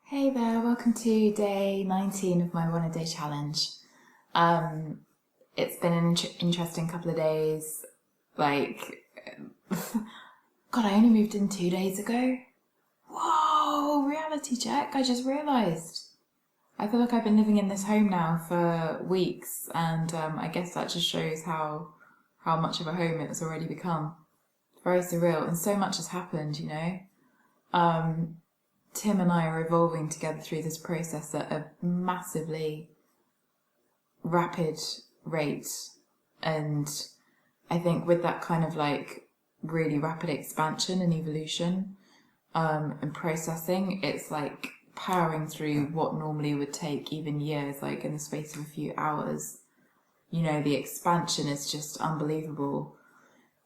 Hey there, welcome to day 19 of my 1 a day challenge. It's been an interesting couple of days. Like, God, I only moved in 2 days ago. Whoa, reality check, I just realised. I feel like I've been living in this home now for weeks, and I guess that just shows how much of a home it's already become. Very surreal, and so much has happened, you know. Tim and I are evolving together through this process at a massively rapid rate. And I think with that kind of like really rapid expansion and evolution and processing, it's like powering through what normally would take even years, like in the space of a few hours. You know, the expansion is just unbelievable.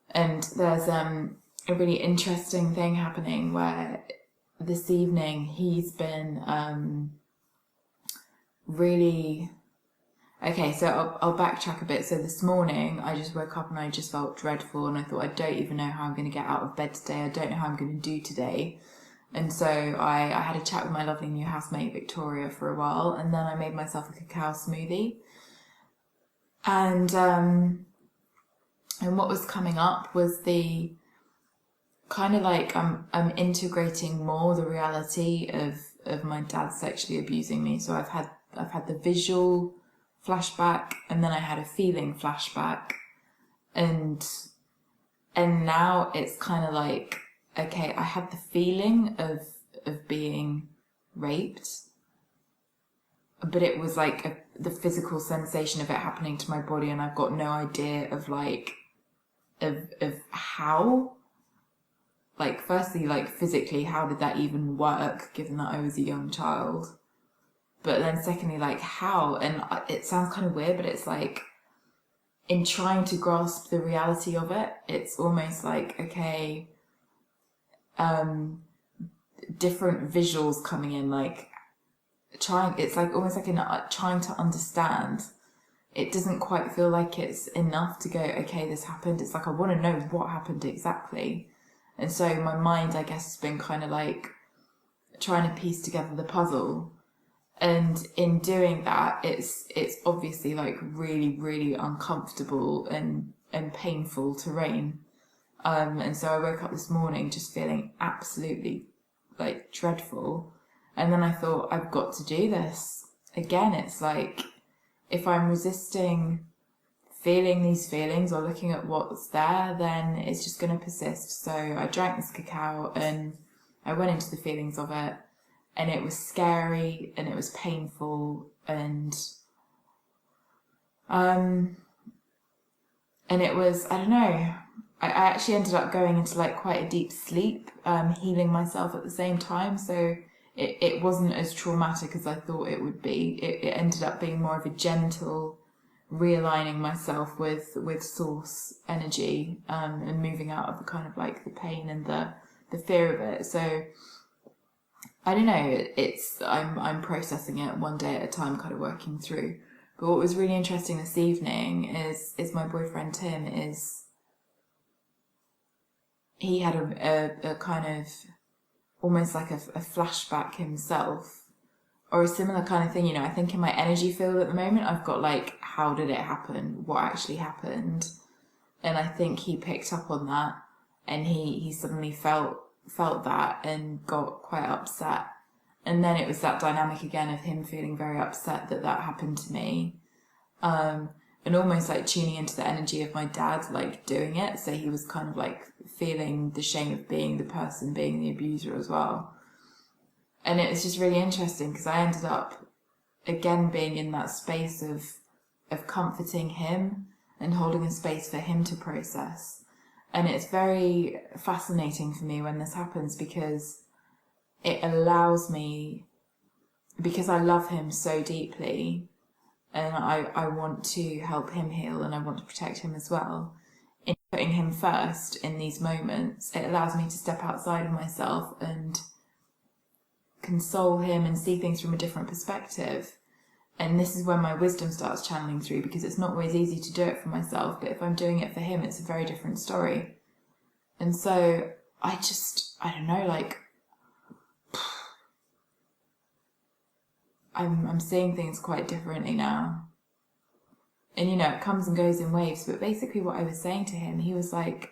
And there's a really interesting thing happening where this evening he's been really okay. So I'll backtrack a bit. So this morning I just woke up and I just felt dreadful, and I thought, I don't even know how I'm going to get out of bed today. I don't know how I'm going to do today. And so I had a chat with my lovely new housemate Victoria for a while, and then I made myself a cacao smoothie. And what was coming up was the kind of like I'm integrating more the reality of my dad sexually abusing me. So I've had the visual flashback, and then I had a feeling flashback, and now it's kind of like, okay, I had the feeling of being raped, but it was like the physical sensation of it happening to my body, and I've got no idea of like of how. Like, firstly, like physically, how did that even work, given that I was a young child? But then secondly, like how? And it sounds kind of weird, but it's like, in trying to grasp the reality of it, it's almost like, okay, different visuals coming in, like it's like almost like trying to understand. It doesn't quite feel like it's enough to go, okay, this happened. It's like, I want to know what happened exactly. And so my mind, I guess, has been kind of like trying to piece together the puzzle. And in doing that, it's obviously like really, really uncomfortable and painful terrain. And so I woke up this morning just feeling absolutely like dreadful. And then I thought, I've got to do this. Again, it's like, if I'm resisting feeling these feelings or looking at what's there, then it's just going to persist. So I drank this cacao and I went into the feelings of it, and it was scary and it was painful, and it was, I don't know, I actually ended up going into like quite a deep sleep, healing myself at the same time. So it wasn't as traumatic as I thought it would be. It ended up being more of a gentle realigning myself with source energy, and moving out of the kind of like the pain and the fear of it. So I don't know, I'm processing it one day at a time, kind of working through. But what was really interesting this evening is my boyfriend Tim he had a kind of almost like a flashback himself, or a similar kind of thing. You know, I think in my energy field at the moment, I've got like, how did it happen? What actually happened? And I think he picked up on that, and he suddenly felt that and got quite upset. And then it was that dynamic again of him feeling very upset that happened to me. And almost like tuning into the energy of my dad, like doing it. So he was kind of like feeling the shame of being the person being the abuser as well. And it was just really interesting because I ended up again being in that space of comforting him and holding a space for him to process. And it's very fascinating for me when this happens, because it allows me, because I love him so deeply and I want to help him heal and I want to protect him as well. In putting him first in these moments, it allows me to step outside of myself and console him and see things from a different perspective. And this is when my wisdom starts channeling through, because it's not always easy to do it for myself, but if I'm doing it for him, it's a very different story. And so I don't know, like, I'm seeing things quite differently now. And you know, it comes and goes in waves, but basically what I was saying to him, he was like,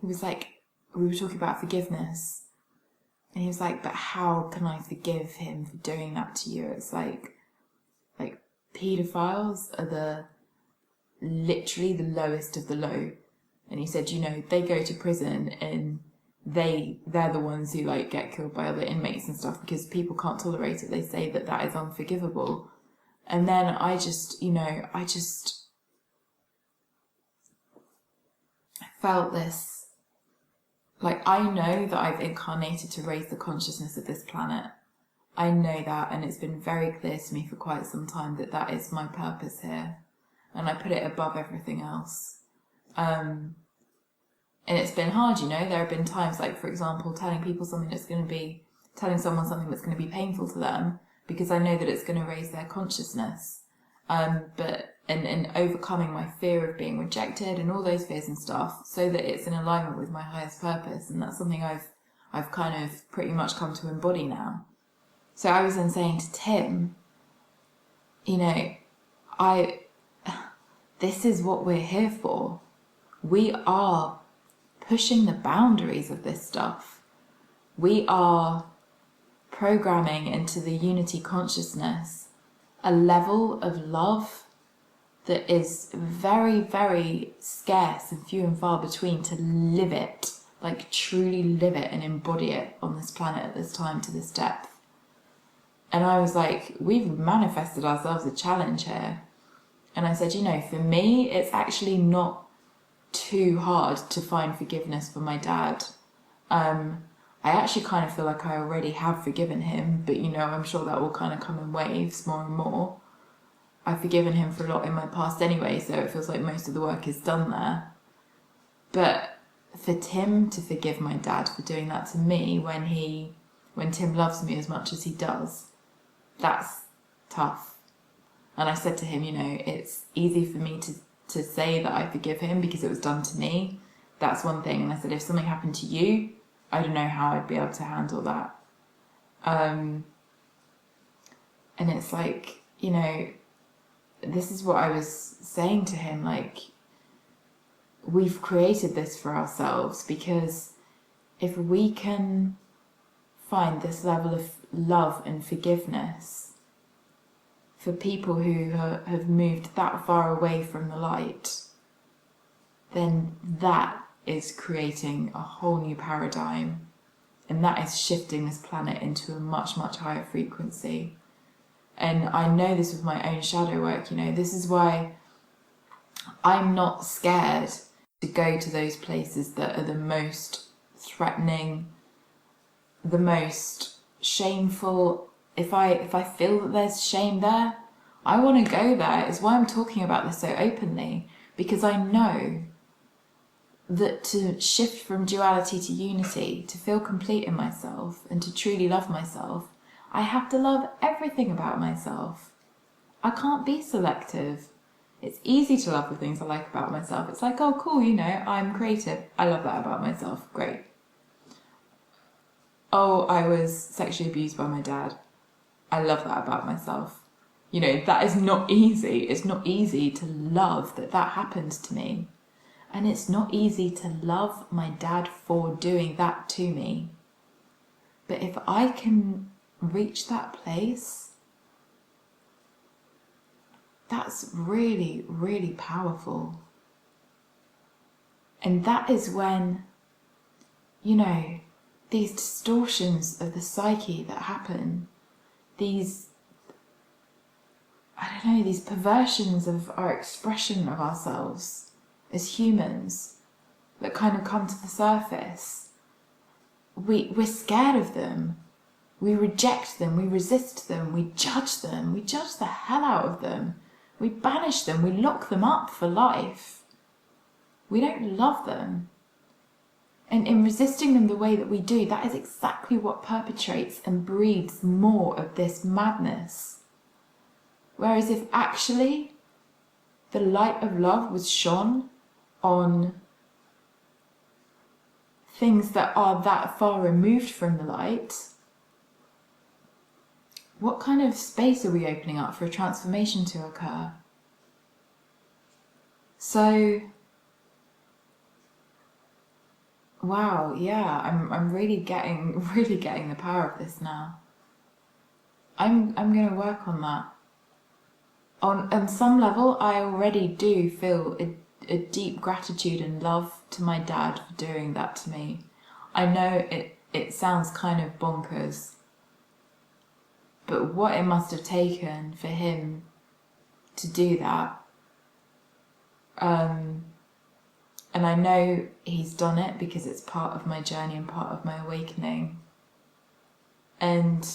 we were talking about forgiveness, and he was like, but how can I forgive him for doing that to you? It's like paedophiles are literally the lowest of the low. And he said, you know, they go to prison and they're the ones who like get killed by other inmates and stuff because people can't tolerate it. They say that is unforgivable. And then I felt this, like, I know that I've incarnated to raise the consciousness of this planet. I know that, and it's been very clear to me for quite some time that is my purpose here. And I put it above everything else. And it's been hard, you know. There have been times, like, for example, telling someone something that's going to be painful to them, because I know that it's going to raise their consciousness. But overcoming my fear of being rejected and all those fears and stuff, so that it's in alignment with my highest purpose. And that's something I've kind of pretty much come to embody now. So I was then saying to Tim, you know, this is what we're here for. We are pushing the boundaries of this stuff. We are programming into the unity consciousness a level of love that is very, very scarce and few and far between to live it, like truly live it and embody it on this planet at this time to this depth. And I was like, we've manifested ourselves a challenge here. And I said, you know, for me, it's actually not too hard to find forgiveness for my dad. I actually kind of feel like I already have forgiven him, but, you know, I'm sure that will kind of come in waves more and more. I've forgiven him for a lot in my past anyway, so it feels like most of the work is done there. But for Tim to forgive my dad for doing that to me when Tim loves me as much as he does, that's tough. And I said to him, you know, it's easy for me to say that I forgive him because it was done to me. That's one thing. And I said, if something happened to you, I don't know how I'd be able to handle that. And it's like, you know, this is what I was saying to him, like, we've created this for ourselves, because if we can find this level of love and forgiveness for people who have moved that far away from the light, then that is creating a whole new paradigm, and that is shifting this planet into a much, much higher frequency. And I know this with my own shadow work, you know, this is why I'm not scared to go to those places that are the most threatening, the most shameful. If I feel that there's shame there, I want to go there. It's why I'm talking about this so openly, because I know that to shift from duality to unity, to feel complete in myself and to truly love myself, I have to love everything about myself. I can't be selective. It's easy to love the things I like about myself. It's like, oh, cool, you know, I'm creative. I love that about myself. Great. Oh, I was sexually abused by my dad. I love that about myself. You know, that is not easy. It's not easy to love that happened to me. And it's not easy to love my dad for doing that to me. But if I can reach that place, that's really, really powerful. And that is when, you know, these distortions of the psyche that happen, these perversions of our expression of ourselves as humans that kind of come to the surface, we're scared of them. We reject them, we resist them, we judge the hell out of them. We banish them, we lock them up for life. We don't love them. And in resisting them the way that we do, that is exactly what perpetrates and breeds more of this madness. Whereas if actually the light of love was shone on things that are that far removed from the light, what kind of space are we opening up for a transformation to occur? So, wow, yeah, I'm really getting the power of this now. I'm gonna work on that. On some level, I already do feel a deep gratitude and love to my dad for doing that to me. I know it sounds kind of bonkers, but what it must have taken for him to do that, and I know he's done it because it's part of my journey and part of my awakening. And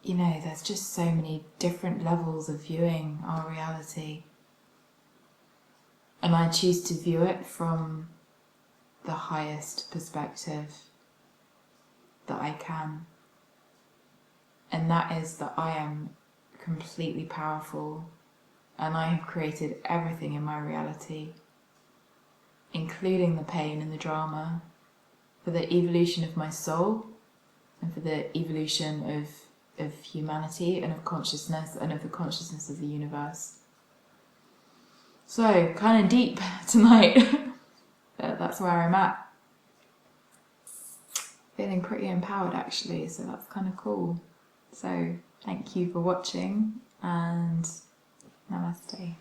you know, there's just so many different levels of viewing our reality. And I choose to view it from the highest perspective that I can. And that is that I am completely powerful and I have created everything in my reality, including the pain and the drama, for the evolution of my soul and for the evolution of humanity and of consciousness and of the consciousness of the universe. So, kind of deep tonight. But that's where I'm at. Feeling pretty empowered actually, so that's kind of cool. So, thank you for watching and namaste.